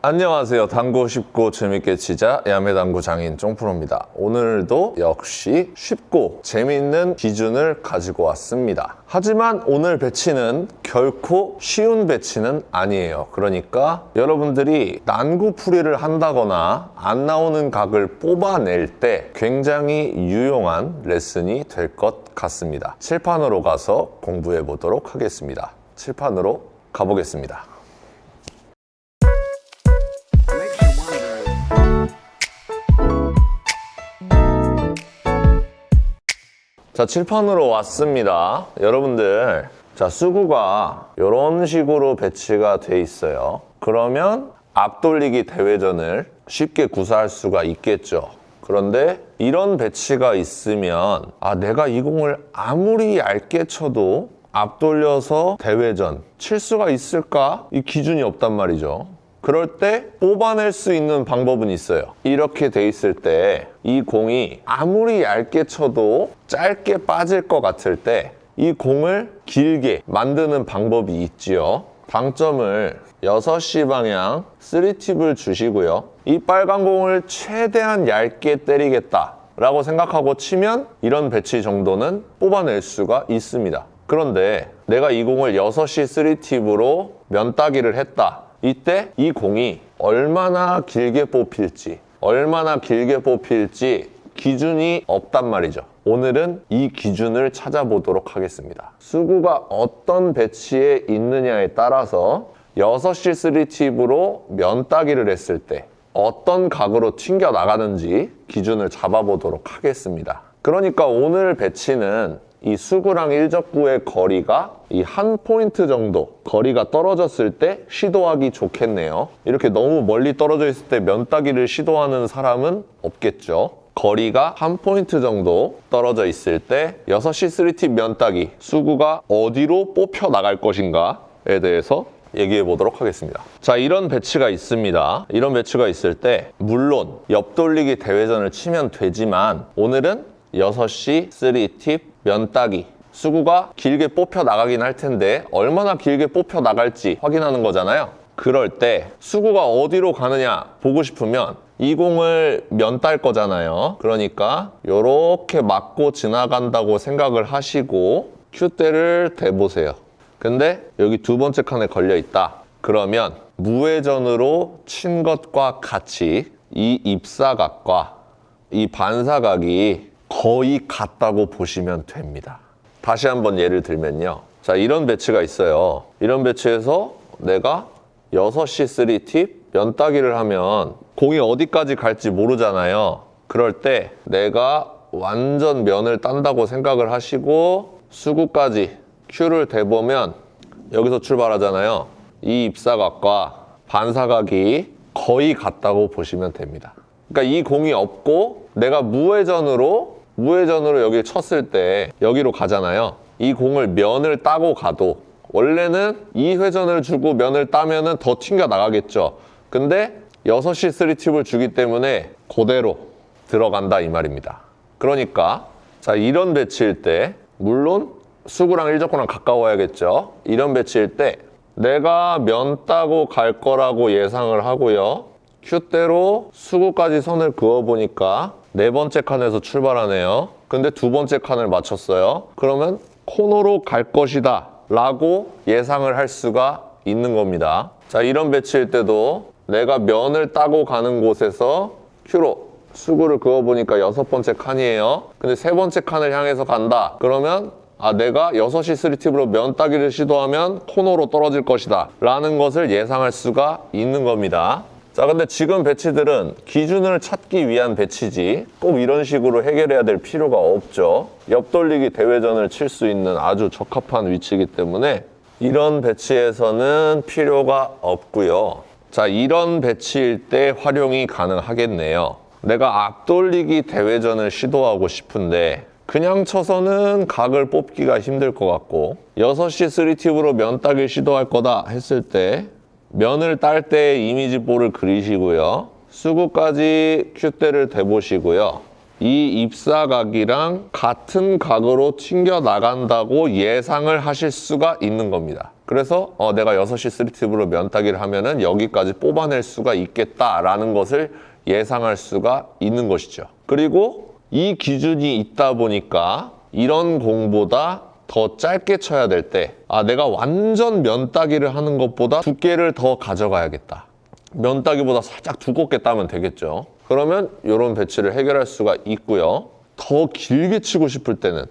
안녕하세요. 당구 쉽고 재밌게 치자 야매당구 장인 쫑프로입니다. 오늘도 역시 쉽고 재밌는 기준을 가지고 왔습니다. 하지만 오늘 배치는 결코 쉬운 배치는 아니에요. 그러니까 여러분들이 난구풀이를 한다거나 안 나오는 각을 뽑아낼 때 굉장히 유용한 레슨이 될 것 같습니다. 칠판으로 가서 공부해 보도록 하겠습니다. 칠판으로 가보겠습니다. 자, 칠판으로 왔습니다. 여러분들, 자, 수구가 이런 식으로 배치가 돼 있어요. 그러면 앞돌리기 대회전을 쉽게 구사할 수가 있겠죠. 그런데 이런 배치가 있으면 내가 이 공을 아무리 얇게 쳐도 앞돌려서 대회전 칠 수가 있을까? 이 기준이 없단 말이죠. 그럴 때 뽑아낼 수 있는 방법은 있어요. 이렇게 돼 있을 때 이 공이 아무리 얇게 쳐도 짧게 빠질 것 같을 때 이 공을 길게 만드는 방법이 있지요. 방점을 6시 방향 3팁을 주시고요. 이 빨간 공을 최대한 얇게 때리겠다 라고 생각하고 치면 이런 배치 정도는 뽑아낼 수가 있습니다. 그런데 내가 이 공을 6시 3팁으로 면따기를 했다. 이때 이 공이 얼마나 길게 뽑힐지 기준이 없단 말이죠. 오늘은 이 기준을 찾아보도록 하겠습니다. 수구가 어떤 배치에 있느냐에 따라서 6시 3팁으로 면따기를 했을 때 어떤 각으로 튕겨 나가는지 기준을 잡아보도록 하겠습니다. 그러니까 오늘 배치는 이 수구랑 일적구의 거리가 이 한 포인트 정도 거리가 떨어졌을 때 시도하기 좋겠네요. 이렇게 너무 멀리 떨어져 있을 때 면따기를 시도하는 사람은 없겠죠. 거리가 한 포인트 정도 떨어져 있을 때 6시 3팁 면따기 수구가 어디로 뽑혀 나갈 것인가에 대해서 얘기해 보도록 하겠습니다. 자, 이런 배치가 있습니다. 이런 배치가 있을 때 물론 옆돌리기 대회전을 치면 되지만 오늘은 6시 3팁 면따기 수구가 길게 뽑혀 나가긴 할 텐데 얼마나 길게 뽑혀 나갈지 확인하는 거잖아요. 그럴 때 수구가 어디로 가느냐 보고 싶으면 이 공을 면 딸 거잖아요. 그러니까 이렇게 맞고 지나간다고 생각을 하시고 큐대를 대보세요. 근데 여기 두 번째 칸에 걸려 있다. 그러면 무회전으로 친 것과 같이 이 입사각과 이 반사각이 거의 같다고 보시면 됩니다. 다시 한번 예를 들면요. 자, 이런 배치가 있어요. 이런 배치에서 내가 6시 3팁 면따기를 하면 공이 어디까지 갈지 모르잖아요. 그럴 때 내가 완전 면을 딴다고 생각을 하시고 수구까지 큐를 대보면 여기서 출발하잖아요. 이 입사각과 반사각이 거의 같다고 보시면 됩니다. 그러니까 이 공이 없고 내가 무회전으로 여기 쳤을 때 여기로 가잖아요. 이 공을 면을 따고 가도 원래는 이 회전을 주고 면을 따면은 더 튕겨 나가겠죠. 근데 6시 3팁을 주기 때문에 그대로 들어간다 이 말입니다. 그러니까 자, 이런 배치일 때 물론 수구랑 일적구랑 가까워야겠죠. 이런 배치일 때 내가 면 따고 갈 거라고 예상을 하고요. 큐대로 수구까지 선을 그어보니까 네 번째 칸에서 출발하네요. 근데 두 번째 칸을 맞췄어요. 그러면 코너로 갈 것이다 라고 예상을 할 수가 있는 겁니다. 자, 이런 배치일 때도 내가 면을 따고 가는 곳에서 큐로 수구를 그어보니까 6번째 칸이에요. 근데 세 번째 칸을 향해서 간다. 그러면 내가 6시 3팁으로 면 따기를 시도하면 코너로 떨어질 것이다 라는 것을 예상할 수가 있는 겁니다. 자, 근데 지금 배치들은 기준을 찾기 위한 배치지 꼭 이런 식으로 해결해야 될 필요가 없죠. 옆돌리기 대회전을 칠 수 있는 아주 적합한 위치이기 때문에 이런 배치에서는 필요가 없고요. 자, 이런 배치일 때 활용이 가능하겠네요. 내가 앞돌리기 대회전을 시도하고 싶은데 그냥 쳐서는 각을 뽑기가 힘들 것 같고 6시 3팁으로 면 따기를 시도할 거다 했을 때 면을 딸 때 이미지 볼을 그리시고요. 수구까지 큐대를 대보시고요. 이 입사각이랑 같은 각으로 튕겨 나간다고 예상을 하실 수가 있는 겁니다. 그래서 내가 6시 3팁으로 면 따기를 하면은 여기까지 뽑아낼 수가 있겠다라는 것을 예상할 수가 있는 것이죠. 그리고 이 기준이 있다 보니까 이런 공보다 더 짧게 쳐야 될 때 내가 완전 면 따기를 하는 것보다 두께를 더 가져가야겠다. 면 따기보다 살짝 두껍게 따면 되겠죠. 그러면 이런 배치를 해결할 수가 있고요. 더 길게 치고 싶을 때는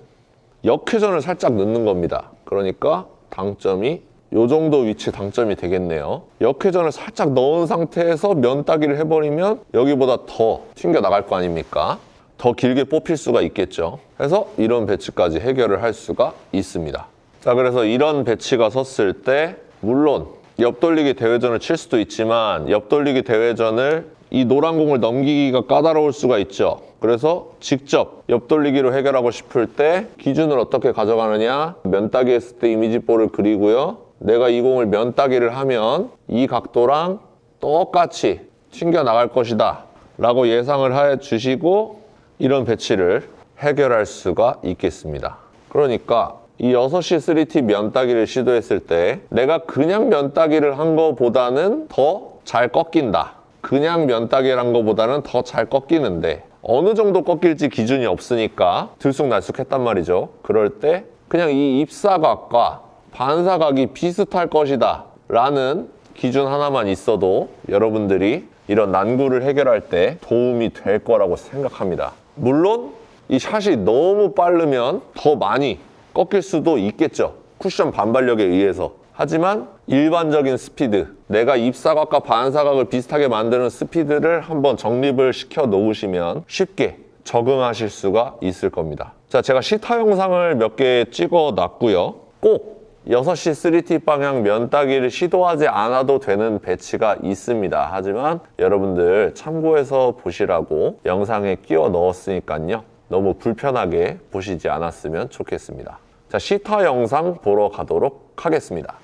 역회전을 살짝 넣는 겁니다. 그러니까 당점이 이 정도 위치 당점이 되겠네요. 역회전을 살짝 넣은 상태에서 면 따기를 해버리면 여기보다 더 튕겨 나갈 거 아닙니까? 더 길게 뽑힐 수가 있겠죠. 그래서 이런 배치까지 해결을 할 수가 있습니다. 자, 그래서 이런 배치가 섰을 때 물론 옆돌리기 대회전을 칠 수도 있지만 옆돌리기 대회전을 이 노란 공을 넘기기가 까다로울 수가 있죠. 그래서 직접 옆돌리기로 해결하고 싶을 때 기준을 어떻게 가져가느냐, 면 따기 했을 때 이미지볼을 그리고요. 내가 이 공을 면 따기를 하면 이 각도랑 똑같이 튕겨 나갈 것이다 라고 예상을 해 주시고 이런 배치를 해결할 수가 있겠습니다. 그러니까 이 6시 3팁 면 따기를 시도했을 때 내가 그냥 면 따기를 한 거보다는 더 잘 꺾인다. 그냥 면 따기를 한 거보다는 더 잘 꺾이는데 어느 정도 꺾일지 기준이 없으니까 들쑥날쑥했단 말이죠. 그럴 때 그냥 이 입사각과 반사각이 비슷할 것이다 라는 기준 하나만 있어도 여러분들이 이런 난구를 해결할 때 도움이 될 거라고 생각합니다. 물론 이 샷이 너무 빠르면 더 많이 꺾일 수도 있겠죠. 쿠션 반발력에 의해서. 하지만 일반적인 스피드, 내가 입사각과 반사각을 비슷하게 만드는 스피드를 한번 정립을 시켜 놓으시면 쉽게 적응하실 수가 있을 겁니다. 자, 제가 시타 영상을 몇 개 찍어 놨고요. 꼭 6시 3팁 방향 면 따기를 시도하지 않아도 되는 배치가 있습니다. 하지만 여러분들 참고해서 보시라고 영상에 끼워 넣었으니까요. 너무 불편하게 보시지 않았으면 좋겠습니다. 자, 시타 영상 보러 가도록 하겠습니다.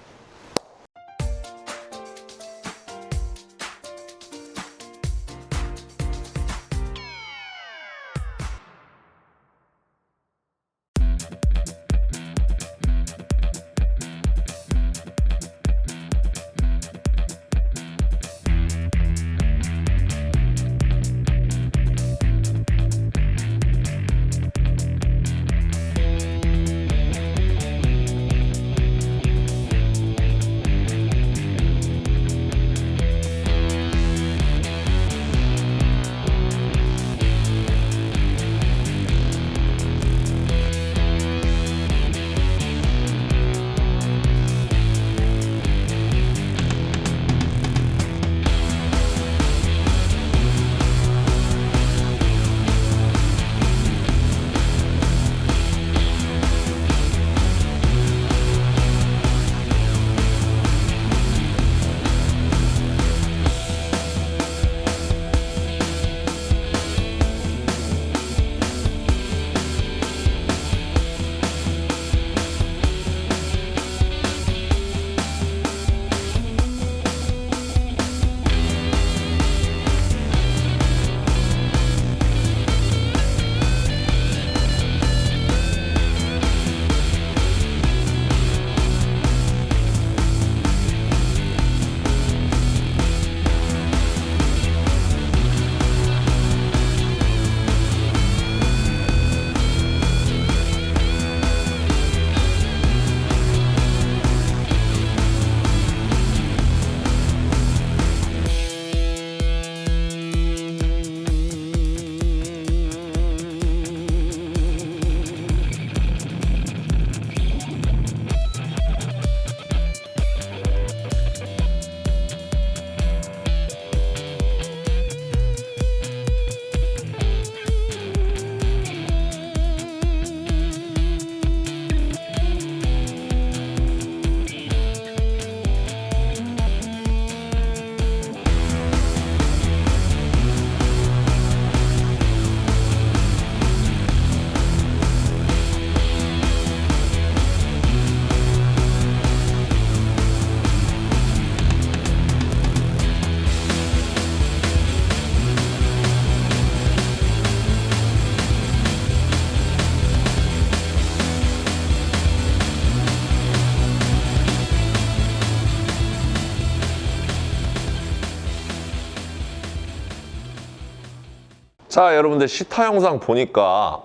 자, 여러분들 시타 영상 보니까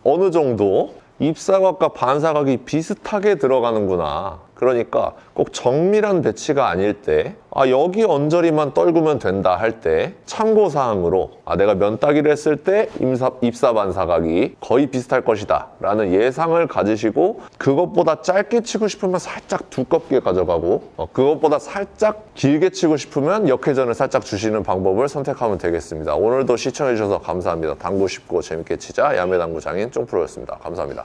어느 정도 입사각과 반사각이 비슷하게 들어가는구나. 그러니까 꼭 정밀한 배치가 아닐 때 여기 언저리만 떨구면 된다 할 때 참고사항으로 내가 면 따기를 했을 때 입사 반사각이 거의 비슷할 것이다 라는 예상을 가지시고 그것보다 짧게 치고 싶으면 살짝 두껍게 가져가고 그것보다 살짝 길게 치고 싶으면 역회전을 살짝 주시는 방법을 선택하면 되겠습니다. 오늘도 시청해주셔서 감사합니다. 당구 쉽고 재밌게 치자 야매당구 장인 쫑프로였습니다. 감사합니다.